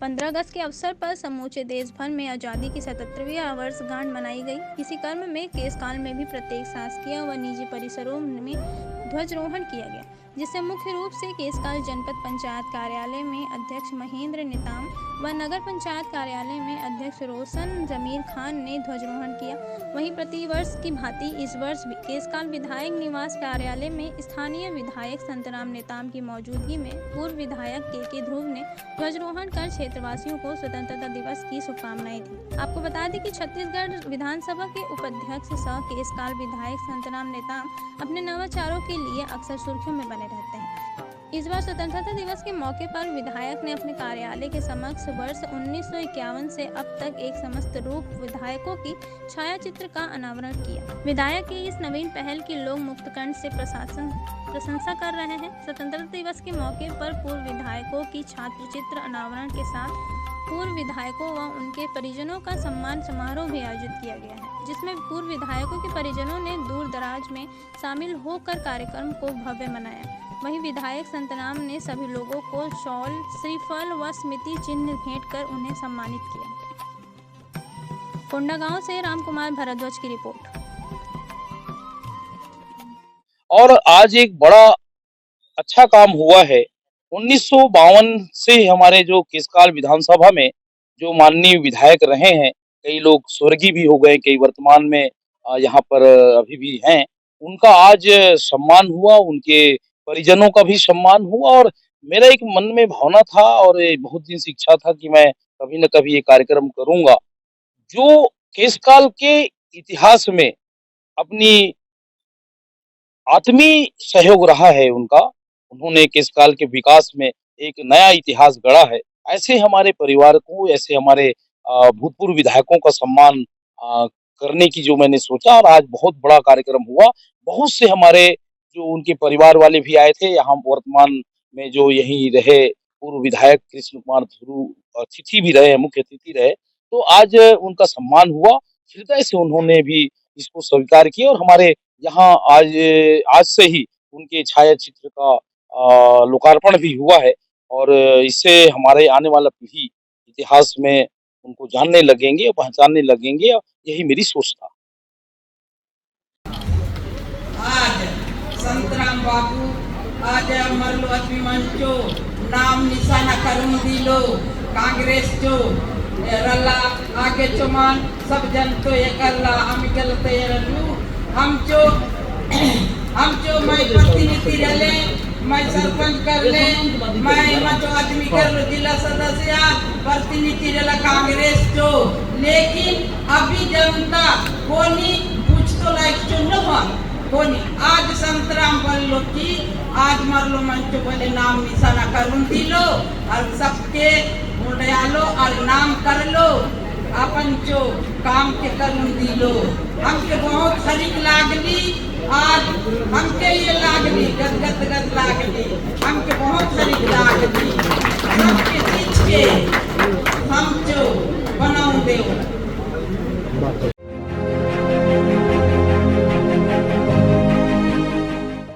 15 अगस्त के अवसर पर समूचे देश भर में आज़ादी की 77वीं वर्षगांठ मनाई गई। इसी क्रम में केसकाल में भी प्रत्येक शासकीय व निजी परिसरों में ध्वजारोहण किया गया, जिससे मुख्य रूप से केसकाल जनपद पंचायत कार्यालय में अध्यक्ष महेंद्र नेताम व नगर पंचायत कार्यालय में अध्यक्ष रोशन जमीर खान ने ध्वजारोहण किया। वहीं प्रतिवर्ष की भांति इस वर्ष भी केसकाल विधायक निवास कार्यालय में स्थानीय विधायक संतराम नेताम की मौजूदगी में पूर्व विधायक के ध्रुव ने ध्वजारोहण कर क्षेत्रवासियों को स्वतंत्रता दिवस की शुभकामनाएं दी। आपको बता दें कि छत्तीसगढ़ विधानसभा के उपाध्यक्ष सह केसकाल विधायक संतराम नेताम अपने नवाचारों के लिए अक्सर सुर्खियों में बने रहते हैं। इस बार स्वतंत्रता दिवस के मौके पर विधायक ने अपने कार्यालय के समक्ष वर्ष 1951 से अब तक एक समस्त रूप विधायकों की छाया चित्र का अनावरण किया। विधायक की इस नवीन पहल की लोग मुक्तकंठ से प्रशंसा कर रहे हैं। स्वतंत्रता दिवस के मौके पर पूर्व विधायकों की छात्र चित्र अनावरण के साथ पूर्व विधायकों व उनके परिजनों का सम्मान समारोह भी आयोजित किया गया है, जिसमें पूर्व विधायकों के परिजनों ने दूर दराज में शामिल होकर कार्यक्रम को भव्य बनाया। वहीं विधायक संतराम ने सभी लोगों को शॉल, श्रीफल व स्मृति चिन्ह भेंट कर उन्हें सम्मानित किया। कोंडागांव से रामकुमार भारद्वाज की रिपोर्ट। और आज एक बड़ा अच्छा काम हुआ है। 1952 से हमारे जो केसकाल विधानसभा में जो माननीय विधायक रहे हैं, कई लोग स्वर्गीय भी हो गए, कई वर्तमान में यहाँ पर अभी भी हैं, उनका आज सम्मान हुआ, उनके परिजनों का भी सम्मान हुआ। और मेरा एक मन में भावना था और बहुत दिन से इच्छा था कि मैं कभी न कभी ये कार्यक्रम करूंगा। जो केसकाल के इतिहास में अपनी आत्मीय सहयोग रहा है उनका, उन्होंने केसकाल के विकास में एक नया इतिहास गढ़ा है। ऐसे हमारे परिवार को, ऐसे हमारे भूतपूर्व विधायकों का सम्मान करने की जो मैंने सोचा, और आज बहुत बड़ा कार्यक्रम हुआ। बहुत से हमारे जो उनके परिवार वाले भी आए थे। यहाँ वर्तमान में जो यहीं रहे पूर्व विधायक कृष्ण कुमार ध्रुव अतिथि भी रहे, मुख्य अतिथि रहे। तो आज उनका सम्मान हुआ, हृदय से उन्होंने भी इसको स्वीकार किया। और हमारे यहाँ आज से ही उनके छाया चित्र का लोकार्पण भी हुआ है, और इससे हमारे आने वाला पीढ़ी इतिहास में उनको जानने लगेंगे, पहचानने लगेंगे। यही मेरी सोच था। आज संतराम बाबू आज मरलो अभिमंचो नाम निशाना करून दिलो कांग्रेस जो रला आगे चुमान सब जन तो ये करला हम गलते रहू हम जो मैं प्रतिनिधि रले, मैं सरपंच कर ले, मैं जो आदमी कर लो जिला सदस्य प्रतिनिधि रला कांग्रेस जो। लेकिन अभी जनता कोनी कुछ तो लाइक चुनो कोनी आज संतराम बोलो कि आज मरलो मंच बोले नाम निशाना करून दिलो और सबके मुंडियालो और नाम कर लो अपन जो काम के करून दिलो। हमके बहुत खरीद लागली, आज हमके ये लागली गदगद लागली, हमके बहुत खरीद लागली सबके चीज के